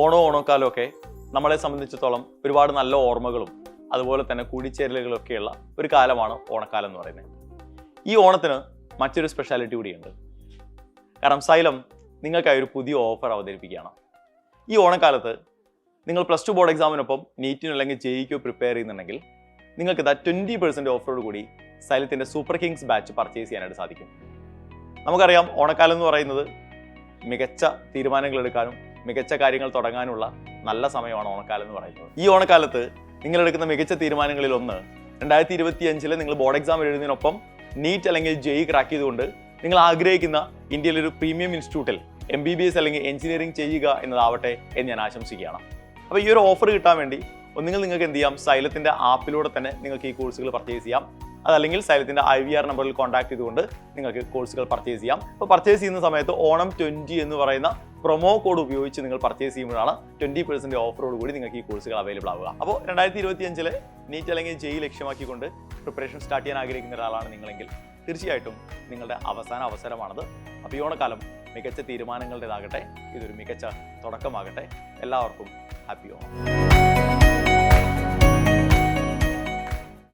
ഓണക്കാലമൊക്കെ നമ്മളെ സംബന്ധിച്ചിടത്തോളം ഒരുപാട് നല്ല ഓർമ്മകളും അതുപോലെ തന്നെ കൂടിച്ചേരലുകളൊക്കെയുള്ള ഒരു കാലമാണ് ഓണക്കാലം എന്ന് പറയുന്നത്. ഈ ഓണത്തിന് മറ്റൊരു സ്പെഷ്യാലിറ്റി കൂടിയുണ്ട്. കാരണം സൈലം നിങ്ങൾക്കായി ഒരു പുതിയ ഓഫർ അവതരിപ്പിക്കുകയാണ്. ഈ ഓണക്കാലത്ത് നിങ്ങൾ +2 ബോർഡ് എക്സാമിനൊപ്പം നീറ്റിനോ അല്ലെങ്കിൽ ജെഇക്കോ പ്രിപ്പയർ ചെയ്യുന്നുണ്ടെങ്കിൽ നിങ്ങൾക്ക് 20% ഓഫറോട് കൂടി സൈലത്തിൻ്റെ സൂപ്പർ കിങ്സ് ബാച്ച് പർച്ചേസ് ചെയ്യാനായിട്ട് സാധിക്കും. നമുക്കറിയാം, ഓണക്കാലം എന്ന് പറയുന്നത് മികച്ച തീരുമാനങ്ങൾ എടുക്കാനും മികച്ച കാര്യങ്ങൾ തുടങ്ങാനുള്ള നല്ല സമയമാണ് ഓണക്കാലം എന്ന് പറയുന്നത്. ഈ ഓണക്കാലത്ത് നിങ്ങളെടുക്കുന്ന മികച്ച തീരുമാനങ്ങളിൽ ഒന്ന് 2025 നിങ്ങൾ ബോർഡ് എക്സാം എഴുതുന്നതിനൊപ്പം നീറ്റ് അല്ലെങ്കിൽ ജെഇ ക്രാക്ക് ചെയ്തുകൊണ്ട് നിങ്ങൾ ആഗ്രഹിക്കുന്ന ഇന്ത്യയിലെ ഒരു പ്രീമിയം ഇൻസ്റ്റിറ്റ്യൂട്ടിൽ MBBS അല്ലെങ്കിൽ എഞ്ചിനീയറിംഗ് ചെയ്യുക എന്നതാവട്ടെ എന്ന് ഞാൻ ആശംസിക്കുകയാണ്. അപ്പോൾ ഈ ഒരു ഓഫർ കിട്ടാൻ വേണ്ടി ഒന്നുകിൽ നിങ്ങൾക്ക് എന്ത് ചെയ്യാം, സൈലത്തിൻ്റെ ആപ്പിലൂടെ തന്നെ നിങ്ങൾക്ക് ഈ കോഴ്സുകൾ പർച്ചേസ് ചെയ്യാം. അതല്ലെങ്കിൽ സൈലത്തിൻ്റെ IVR നമ്പറിൽ കോൺടാക്ട് ചെയ്തുകൊണ്ട് നിങ്ങൾക്ക് കോഴ്സുകൾ പർച്ചേസ് ചെയ്യാം. അപ്പോൾ പർച്ചേസ് ചെയ്യുന്ന സമയത്ത് ഓണം 20 എന്ന് പറയുന്ന പ്രൊമോ കോഡ് ഉപയോഗിച്ച് നിങ്ങൾ പർച്ചേസ് ചെയ്യുമ്പോഴാണ് 20% ഓഫറോട് കൂടി നിങ്ങൾക്ക് ഈ കോഴ്സുകൾ അവൈലബിൾ ആവുക. അപ്പോൾ 2025 നീറ്റ് അല്ലെങ്കിൽ ജെഇ ലക്ഷ്യമാക്കിക്കൊണ്ട് പ്രിപ്പറേഷൻ സ്റ്റാർട്ട് ചെയ്യാൻ ആഗ്രഹിക്കുന്ന ഒരാളാണ് നിങ്ങളെങ്കിൽ തീർച്ചയായിട്ടും നിങ്ങളുടെ അവസാന അവസരമാണത്. അപ്പോൾ ഈ ഓണക്കാലം മികച്ച തീരുമാനങ്ങളുടേതാകട്ടെ, ഇതൊരു മികച്ച തുടക്കമാകട്ടെ. എല്ലാവർക്കും ഹാപ്പി ഓണം.